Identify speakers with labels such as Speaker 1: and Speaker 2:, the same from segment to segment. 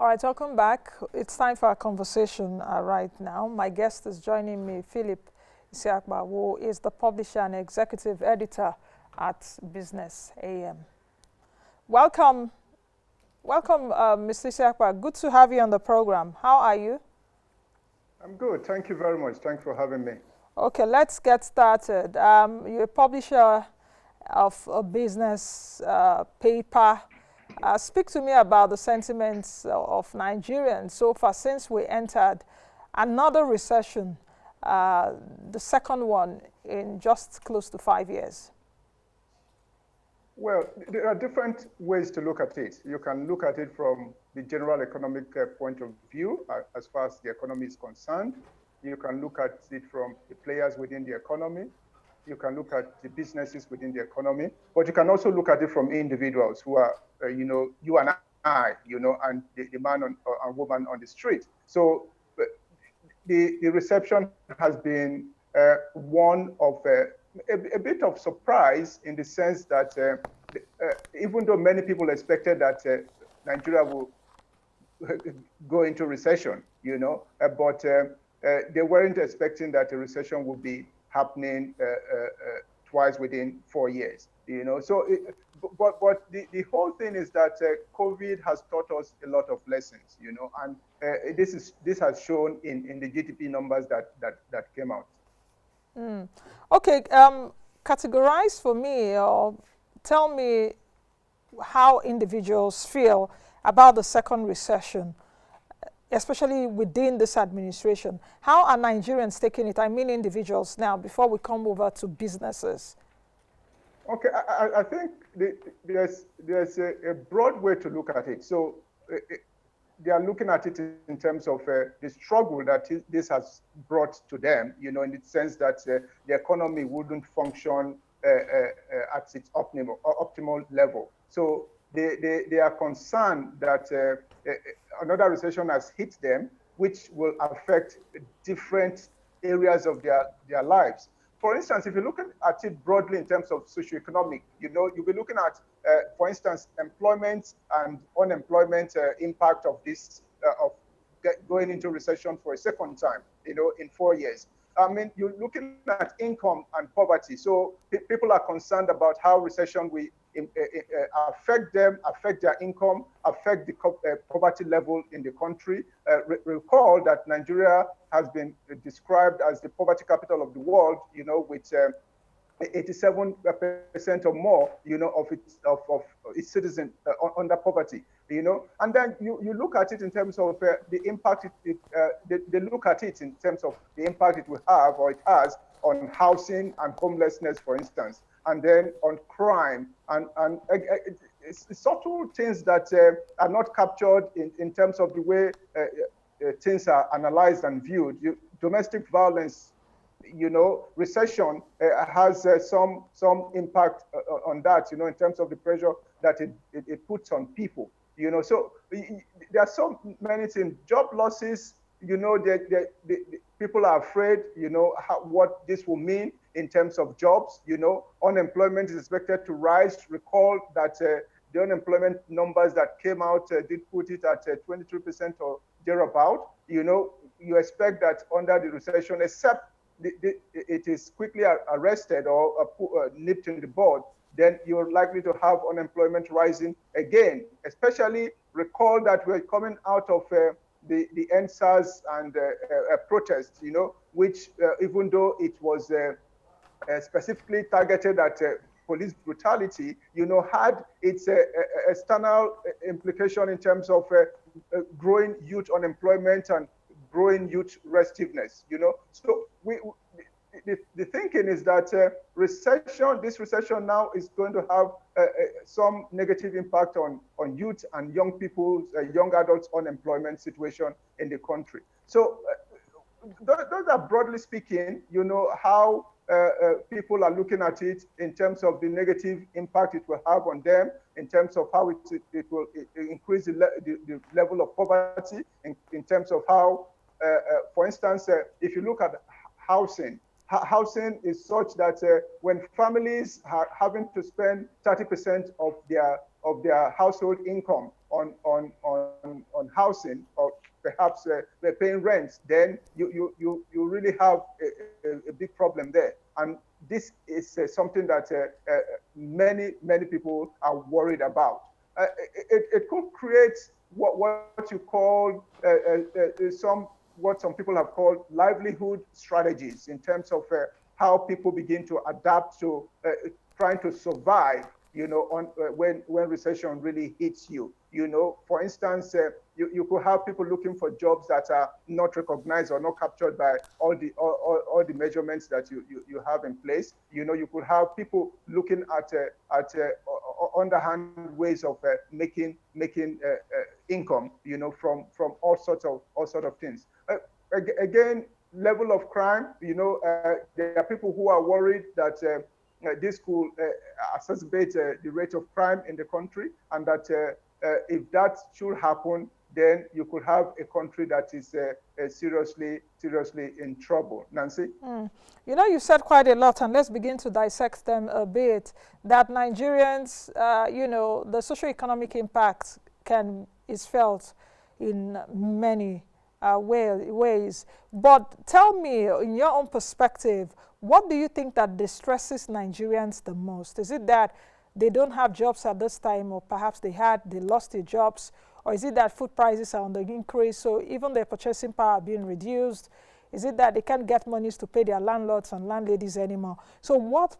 Speaker 1: All right, welcome back. It's time for our conversation right now. My guest is joining me, Phillip Isakpa, who is the publisher and executive editor at Business AM. Welcome, Mr. Isakpa. Good to have you on the program. How are you?
Speaker 2: I'm good. Thank you very much. Thanks for having me.
Speaker 1: Okay, let's get started. You're a publisher of a business paper. Speak to me about the sentiments of Nigerians so far since we entered another recession, the second one in just close to 5 years.
Speaker 2: Well, there are different ways to look at it. You can look at it from the general economic point of view, as far as the economy is concerned. You can look at it from the players within the economy. You can look at the businesses within the economy, but you can also look at it from individuals who are, you and I, and the man and woman on the street. So the reception has been one of a bit of surprise, in the sense that even though many people expected that Nigeria will go into recession, but they weren't expecting that a recession would be happening twice within 4 years, So, but the whole thing is that COVID has taught us a lot of lessons, and this has shown in the GDP numbers that came out.
Speaker 1: Okay, categorize for me, or tell me how individuals feel about the second recession, especially within this administration. How are Nigerians taking it? I mean individuals now, before we come over to businesses.
Speaker 2: Okay, I think there's a broad way to look at it. So they are looking at it in terms of the struggle that this has brought to them, in the sense that the economy wouldn't function at its optimal level. So they are concerned that another recession has hit them, which will affect different areas of their lives. For instance, if you're looking at it broadly in terms of socio-economic, you'll be looking at, for instance, employment and unemployment impact of this, of going into recession for a second time, in 4 years. I mean, you're looking at income and poverty. So people are concerned about how recession will affect them, affect their income, affect the poverty level in the country. Recall that Nigeria has been described as the poverty capital of the world, with 87% or more, of its citizens under poverty, and then you look at it in terms of the impact they look at it in terms of the impact it will have, or it has, on housing and homelessness, for instance, and then on crime and subtle things that are not captured in terms of the way things are analyzed and viewed. Domestic violence, recession has some impact on that, in terms of the pressure that it puts on people, So there are so many things. Job losses, people are afraid, what this will mean in terms of jobs. Unemployment is expected to rise. Recall that the unemployment numbers that came out did put it at 23% or thereabout. You expect that under the recession, except it is quickly arrested or nipped in the bud, then you're likely to have unemployment rising again. Especially recall that we're coming out of the NSAS and protests, which even though it was specifically targeted at police brutality, had its external implication in terms of growing youth unemployment and growing youth restiveness, So the thinking is that this recession now is going to have some negative impact on youth and young people's, young adults' unemployment situation in the country. So those are, broadly speaking, how people are looking at it in terms of the negative impact it will have on them, in terms of how it will increase the level of poverty, in terms of how, for instance, if you look at housing is such that when families are having to spend 30% of their household income on on housing, or perhaps they're paying rents, then you really have a big problem there. And this is something that many people are worried about. It could create what you call what some people have called livelihood strategies, in terms of how people begin to adapt to trying to survive, on when recession really hits you. For instance, you could have people looking for jobs that are not recognized or not captured by all the measurements that you have in place. You could have people looking at underhand ways of making income, from all sorts of things. Again, level of crime. There are people who are worried that this could exacerbate the rate of crime in the country, and that if that should happen, then you could have a country that is seriously in trouble. Nancy?
Speaker 1: You said quite a lot, and let's begin to dissect them a bit. That Nigerians, the socio-economic impact is felt in many ways. But tell me, in your own perspective, what do you think that distresses Nigerians the most? Is it that they don't have jobs at this time, or perhaps they lost their jobs? Or is it that food prices are on the increase, so even their purchasing power being reduced? Is it that they can't get monies to pay their landlords and landladies anymore? So what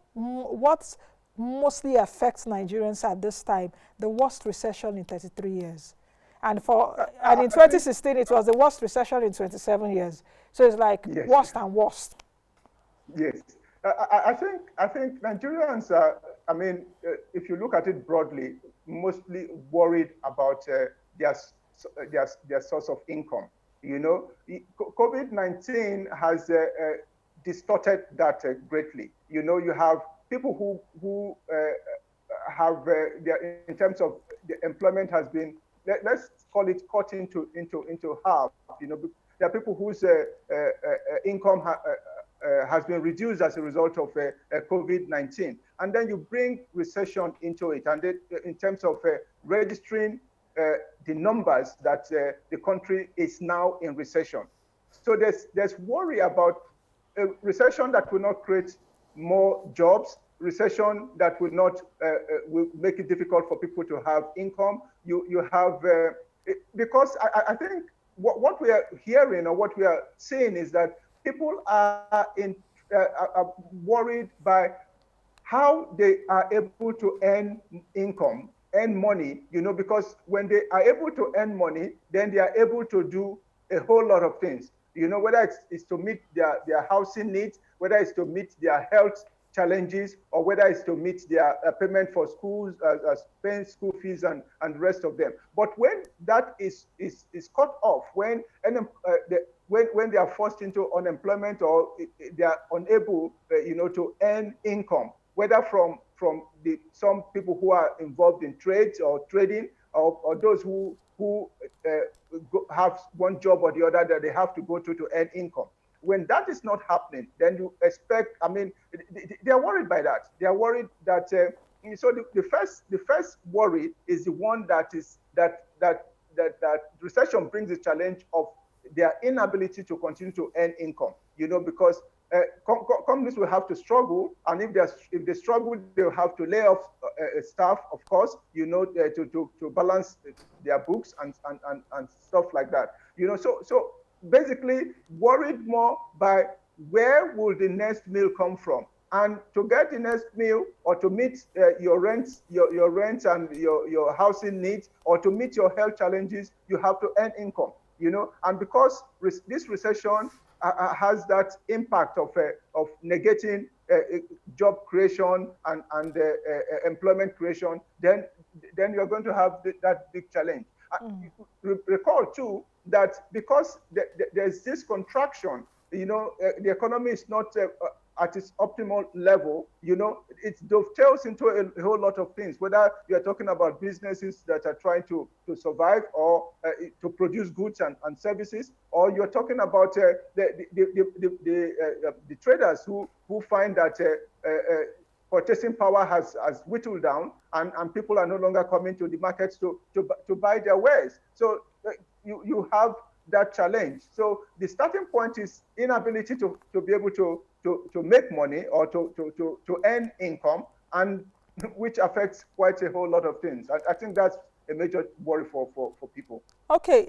Speaker 1: mostly affects Nigerians at this time? The worst recession in 33 years. And in 2016, it was the worst recession in 27 years. So it's like worst and worst.
Speaker 2: Yes. I think Nigerians are, if you look at it broadly, mostly worried about their source of income. COVID-19 has distorted that greatly. You have people who have in terms of the employment has been, let's call it, cut into half. There are people whose income has been reduced as a result of COVID-19, and then you bring recession into it, and in terms of registering the numbers that the country is now in recession. So there's worry about a recession that will not create more jobs, recession that will not will make it difficult for people to have income. You have because I think what we are hearing, or what we are seeing, is that people are worried by how they are able to earn income, earn money, because when they are able to earn money, then they are able to do a whole lot of things, whether it's to meet their housing needs, whether it's to meet their health challenges, or whether it's to meet their payment for schools, paying school fees and the rest of them. But when that is cut off, when they are forced into unemployment, or they are unable, to earn income, whether from some people who are involved in trades or trading, or those who have one job or the other that they have to go to earn income. When that is not happening, then you expect, they are worried by that. They are worried that, so the first worry is the one that recession brings the challenge of their inability to continue to earn income, because companies will have to struggle, and if they struggle, they'll have to lay off staff, of course, to balance their books and stuff like that. So basically worried more by where will the next meal come from, and to get the next meal, or to meet your rent and your housing needs, or to meet your health challenges, you have to earn income. And because this recession has that impact of negating job creation and employment creation, then you're going to have that big challenge. Recall too that because there's this contraction, the economy is not at its optimal level, it dovetails into a whole lot of things, whether you're talking about businesses that are trying to survive, or to produce goods and services, or you're talking about the traders who find that purchasing power has whittled down, and people are no longer coming to the markets to buy their wares. So you have that challenge. So the starting point is inability to be able to make money or to earn income, and which affects quite a whole lot of things. I think that's a major worry for people.
Speaker 1: Okay,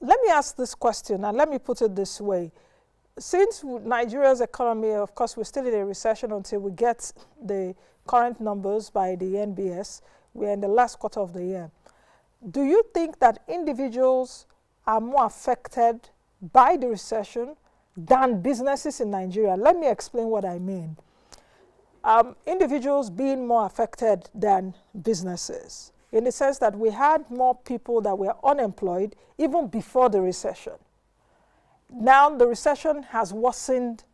Speaker 1: let me ask this question, and let me put it this way. Since Nigeria's economy, of course, we're still in a recession until we get the current numbers by the NBS. We're in the last quarter of the year. Do you think that individuals are more affected by the recession than businesses in Nigeria? Let me explain what I mean. Individuals being more affected than businesses, in the sense that we had more people that were unemployed even before the recession. Now the recession has worsened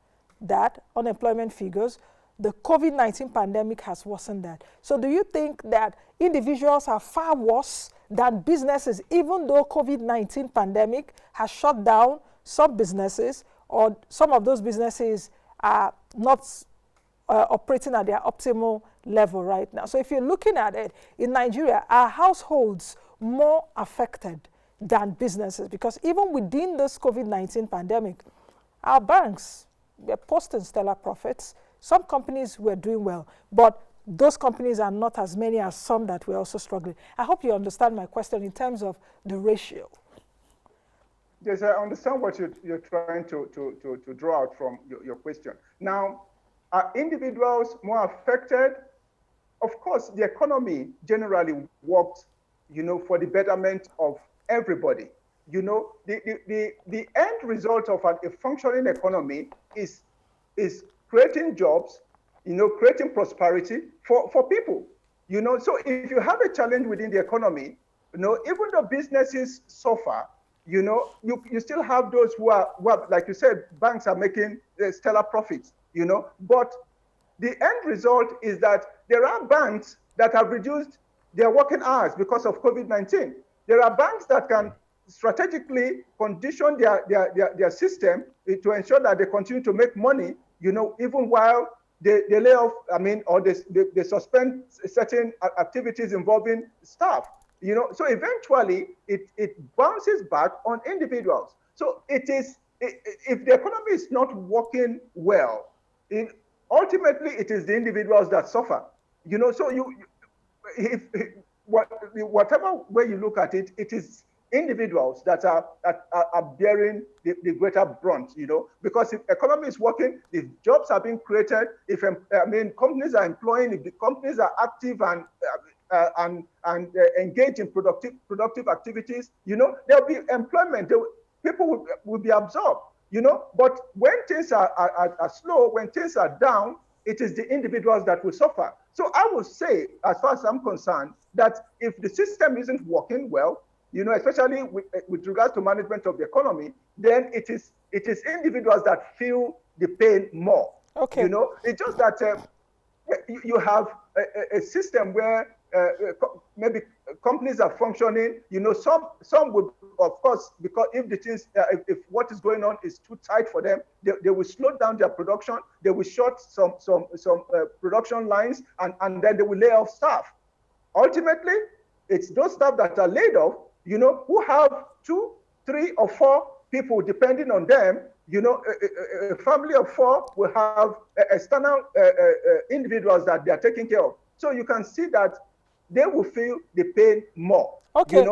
Speaker 1: that unemployment figures. The COVID-19 pandemic has worsened that. So do you think that individuals are far worse than businesses, even though COVID-19 pandemic has shut down some businesses, or some of those businesses are not operating at their optimal level right now? So if you're looking at it, in Nigeria, are households more affected than businesses? Because even within this COVID-19 pandemic, our banks were posting stellar profits. Some companies were doing well, but those companies are not as many as some that were also struggling. I hope you understand my question in terms of the ratio.
Speaker 2: Yes, I understand what you're trying to draw out from your question. Now, are individuals more affected? Of course, the economy generally works, for the betterment of everybody. The end result of a functioning economy is creating jobs, creating prosperity for people. So if you have a challenge within the economy, even though businesses suffer, you still have those who are, like you said, banks are making stellar profits, but the end result is that there are banks that have reduced their working hours because of COVID-19. There are banks that can strategically condition their system to ensure that they continue to make money, even while they lay off, or they suspend certain activities involving staff. So eventually it bounces back on individuals. So if the economy is not working well, ultimately it is the individuals that suffer. So whatever way you look at it, it is individuals that are bearing the greater brunt, because if economy is working, if jobs are being created, if companies are employing, if the companies are active and engaged in productive activities, there'll be employment. People will be absorbed, But when things are slow, when things are down, it is the individuals that will suffer. So I would say, as far as I'm concerned, that if the system isn't working well, especially with regards to management of the economy, then it is individuals that feel the pain more.
Speaker 1: Okay.
Speaker 2: It's just that you have a system where maybe companies are functioning. Some would, of course, because if the things, if what is going on is too tight for them, they will slow down their production. They will shut some production lines, and then they will lay off staff. Ultimately, it's those staff that are laid off, who have 2, 3, or 4 people depending on them. A family of 4 will have external individuals that they are taking care of. So you can see that they will feel the pain more.
Speaker 1: Okay.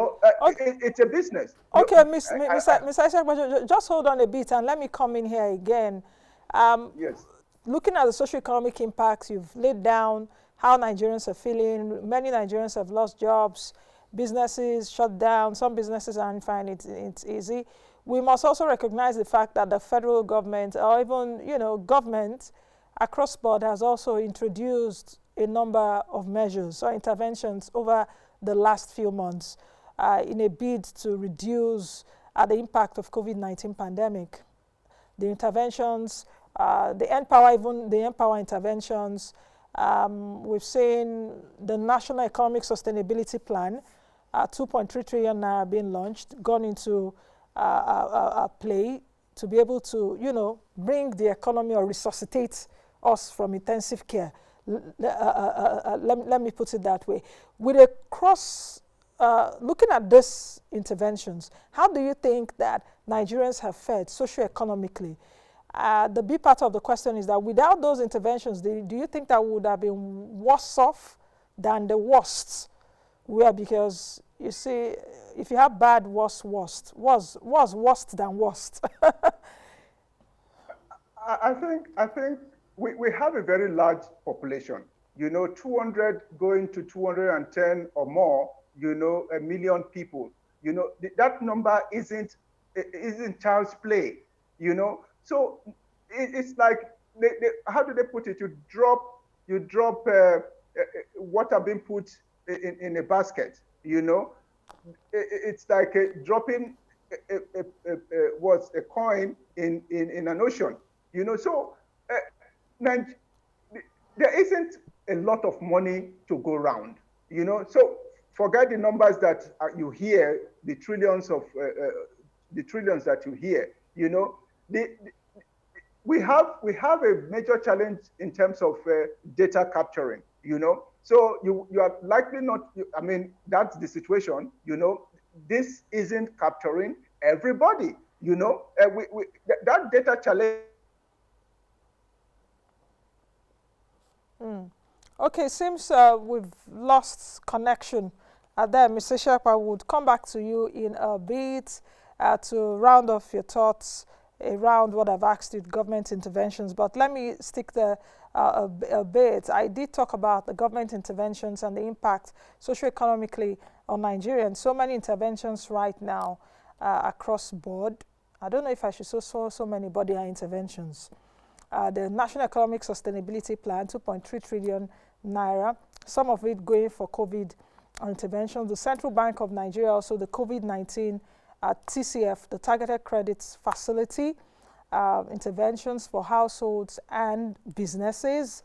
Speaker 2: It's a business.
Speaker 1: Okay, Miss Isakpa, just hold on a bit and let me come in here again.
Speaker 2: Yes.
Speaker 1: Looking at the socio-economic impacts, you've laid down how Nigerians are feeling. Many Nigerians have lost jobs. Businesses shut down. Some businesses aren't fine. It's easy. We must also recognize the fact that the federal government, or even government across board, has also introduced a number of measures or interventions over the last few months in a bid to reduce the impact of COVID-19 pandemic. The interventions, the Empower interventions. We've seen the National Economic Sustainability Plan, 2.3 trillion naira being launched, gone into play to be able to, bring the economy or resuscitate us from intensive care. Let me put it that way. With a looking at these interventions, how do you think that Nigerians have fared socioeconomically? The big part of the question is that without those interventions, do you think that we would have been worse off than the worst? Where, because you see, if you have bad, worse worse than worst.
Speaker 2: I think we have a very large population. 200 going to 210 or more. A million people. That number isn't child's play. So it's like how do they put it? You drop water being put in a basket. It's like dropping a coin in an ocean. So there isn't a lot of money to go around. So forget the numbers that you hear, the trillions that you hear. We have a major challenge in terms of data capturing. So you are likely not. I mean, that's the situation. This isn't capturing everybody. That data challenge.
Speaker 1: Okay, seems we've lost connection there. Mr. Isakpa, I would come back to you in a bit to round off your thoughts around what I've asked you, government interventions. But let me stick there a bit. I did talk about the government interventions and the impact socioeconomically on Nigerians. So many interventions right now across board. I don't know if I should say so many, but there are interventions. The National Economic Sustainability Plan, 2.3 trillion naira, some of it going for COVID interventions. The Central Bank of Nigeria, also the COVID-19 TCF, the Targeted Credits Facility, interventions for households and businesses.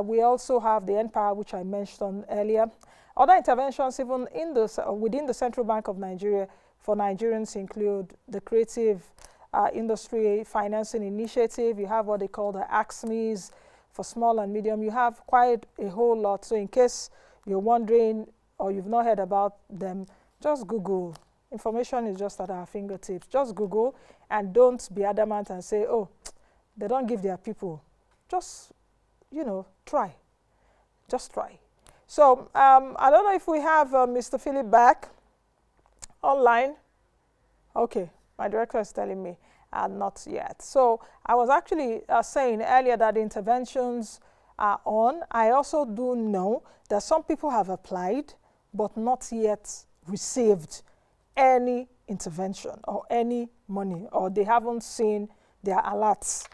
Speaker 1: We also have the NPower, which I mentioned earlier. Other interventions even within the Central Bank of Nigeria for Nigerians include the Creative Industry Financing Initiative. You have what they call the AXMEs for small and medium. You have quite a whole lot. So in case you're wondering or you've not heard about them, just Google. Information is just at our fingertips. Just Google and don't be adamant and say, oh, they don't give their people. Just, try. Just try. So I don't know if we have Mr. Phillip back online. Okay, my director is telling me not yet. So I was actually saying earlier that interventions are on. I also do know that some people have applied but not yet received any intervention or any money, or they haven't seen their alerts.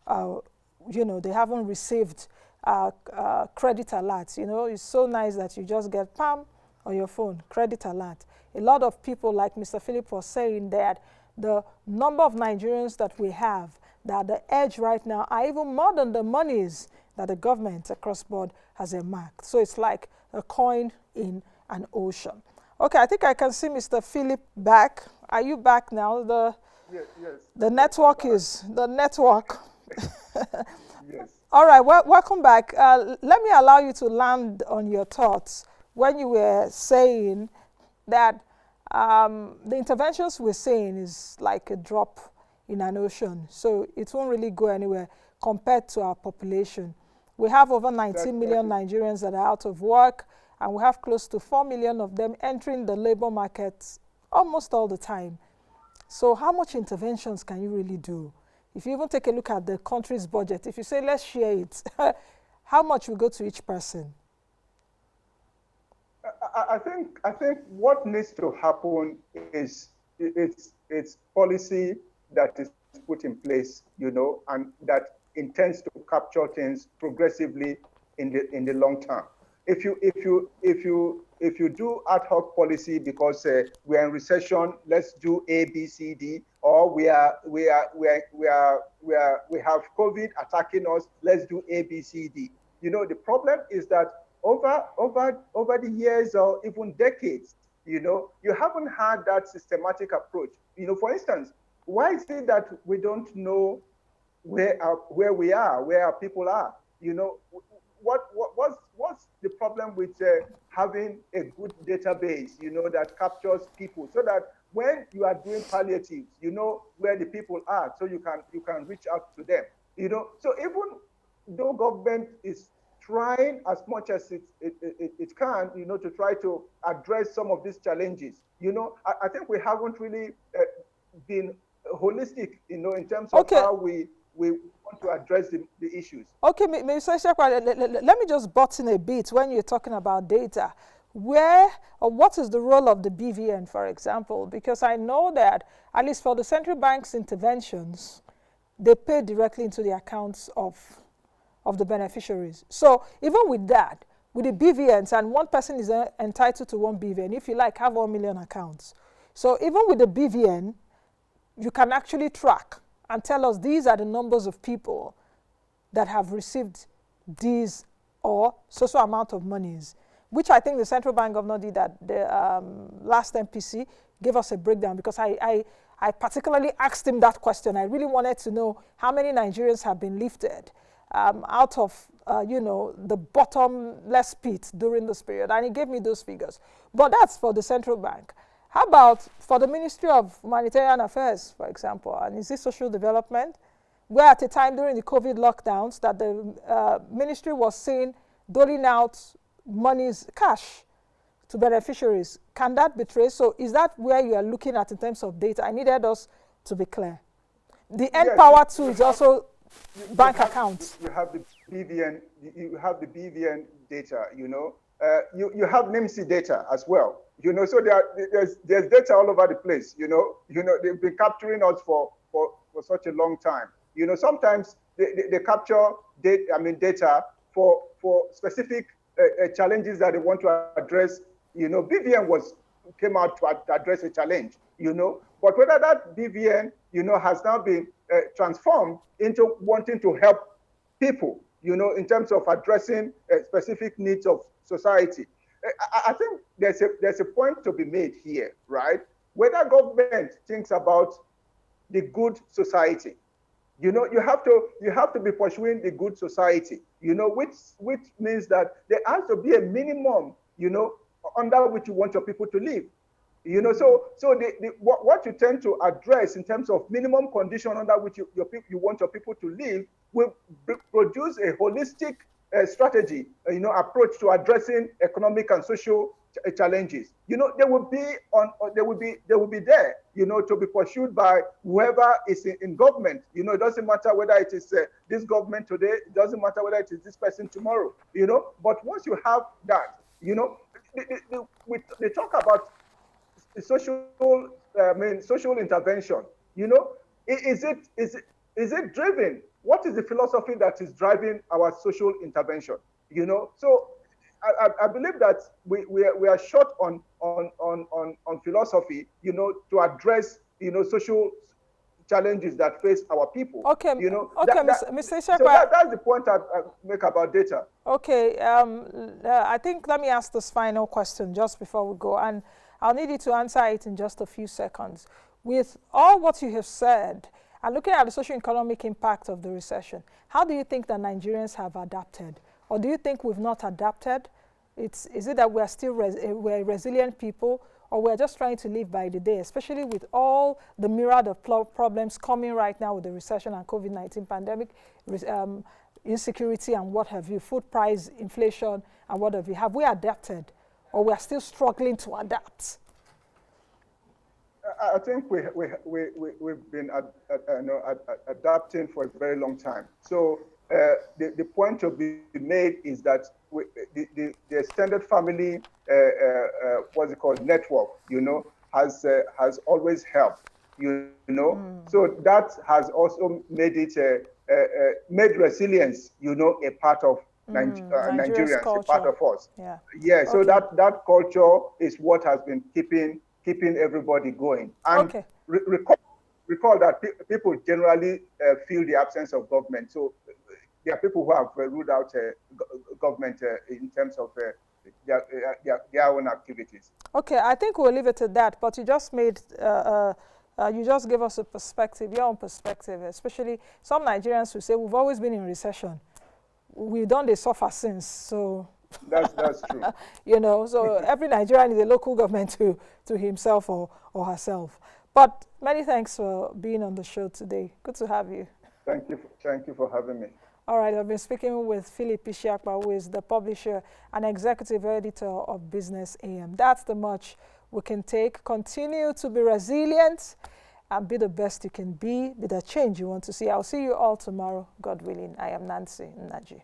Speaker 1: They haven't received credit alerts. It's so nice that you just get PAM on your phone, credit alert. A lot of people, like Mr. Phillip was saying, that the number of Nigerians that we have, that the edge right now are even more than the monies that the government across board has earmarked. So it's like a coin in an ocean. Okay, I think I can see Mr. Phillip back. Are you back now?
Speaker 2: Yes.
Speaker 1: The network is the network.
Speaker 2: Yes.
Speaker 1: All right, welcome back. Let me allow you to land on your thoughts when you were saying that the interventions we're seeing is like a drop in an ocean. So it won't really go anywhere compared to our population. We have over 19 million Nigerians that are out of work, and we have close to 4 million of them entering the labor market almost all the time. So how much interventions can you really do? If you even take a look at the country's budget, if you say, let's share it, how much will go to each person?
Speaker 2: I think what needs to happen is it's policy that is put in place, and that intends to capture things progressively in the long term. If you do ad hoc policy because we're in recession, let's do A, B, C, D, or we have COVID attacking us, let's do A, B, C, D. The problem is that over the years or even decades, you haven't had that systematic approach. For instance, why is it that we don't know where we are, where our people are? What's what's the problem with having a good database, that captures people, so that when you are doing palliatives, you know where the people are, so you can reach out to them. So even though government is trying as much as it can, to try to address some of these challenges, I think we haven't really been holistic, in terms of how we want to address the issues.
Speaker 1: Okay, Mr. Isakpa, let me just butt in a bit when you're talking about data. Where or what is the role of the BVN, for example? Because I know that, at least for the central bank's interventions, they pay directly into the accounts of the beneficiaries. So even with that, with the BVNs, and one person is entitled to one BVN, if you like, have 1 million accounts. So even with the BVN, you can actually track and tell us these are the numbers of people that have received these or so amount of monies, which I think the central bank governor did at the last MPC, gave us a breakdown, because I particularly asked him that question. I really wanted to know how many Nigerians have been lifted out of, the bottomless pit during this period. And he gave me those figures. But that's for the central bank. How about for the Ministry of Humanitarian Affairs, for example, and is this social development, where at a time during the COVID lockdowns that the ministry was seen doling out monies, cash, to beneficiaries? Can that be traced? So is that where you are looking at in terms of data? I needed us to be clear. The N-Power 2 is also bank accounts.
Speaker 2: You have the BVN. You have the BVN data. You have NIMSI data as well. So there's data all over the place. They've been capturing us for such a long time. Sometimes they capture data for specific challenges that they want to address. BVN came out to address a challenge. But whether that BVN has now been transformed into wanting to help people, in terms of addressing specific needs of society. I think there's a point to be made here, right? Whether government thinks about the good society, you have to be pursuing the good society, which means that there has to be a minimum, under which you want your people to live. So what you tend to address in terms of minimum condition under which you want your people to live will produce a holistic strategy, approach to addressing economic and social challenges. They will be there, to be pursued by whoever is in government. It doesn't matter whether it is this government today. It doesn't matter whether it is this person tomorrow. But once you have that, they talk about social intervention. Is it driven? What is the philosophy that is driving our social intervention? So I believe that we are short on philosophy, to address social challenges that face our people.
Speaker 1: Okay, Mr. Isakpa.
Speaker 2: So that's the point I make about data.
Speaker 1: Okay, I think let me ask this final question just before we go, and I'll need you to answer it in just a few seconds. With all what you have said, and looking at the socio-economic impact of the recession, how do you think that Nigerians have adapted? Or do you think we've not adapted? Is it that we're still we're resilient people, or we're just trying to live by the day, especially with all the myriad of problems coming right now with the recession and COVID-19 pandemic, insecurity and what have you, food price, inflation and what have you. Have we adapted, or we are still struggling to adapt?
Speaker 2: I think we've been adapting for a very long time. So the point to be made is that the extended family, what's it called, network, has always helped, So that has also made it made resilience, a part of Nigerians, a part of us. Yeah. So that culture is what has been keeping everybody going. And recall that people generally feel the absence of government. So there are people who have ruled out government in terms of their own activities.
Speaker 1: Okay, I think we'll leave it at that. But you just made, you just gave us a perspective, your own perspective, especially some Nigerians who say we've always been in recession. We've done the suffer since. So
Speaker 2: That's true.
Speaker 1: You know, so every Nigerian is a local government to himself or herself. But many thanks for being on the show today. Good to have you.
Speaker 2: Thank you for having me.
Speaker 1: All right, I've been speaking with Phillip Isakpa, who is the publisher and executive editor of Business AM. That's the much we can take. Continue to be resilient and be the best you can be the change you want to see. I'll see you all tomorrow, God willing. I am Nancy Nnaji.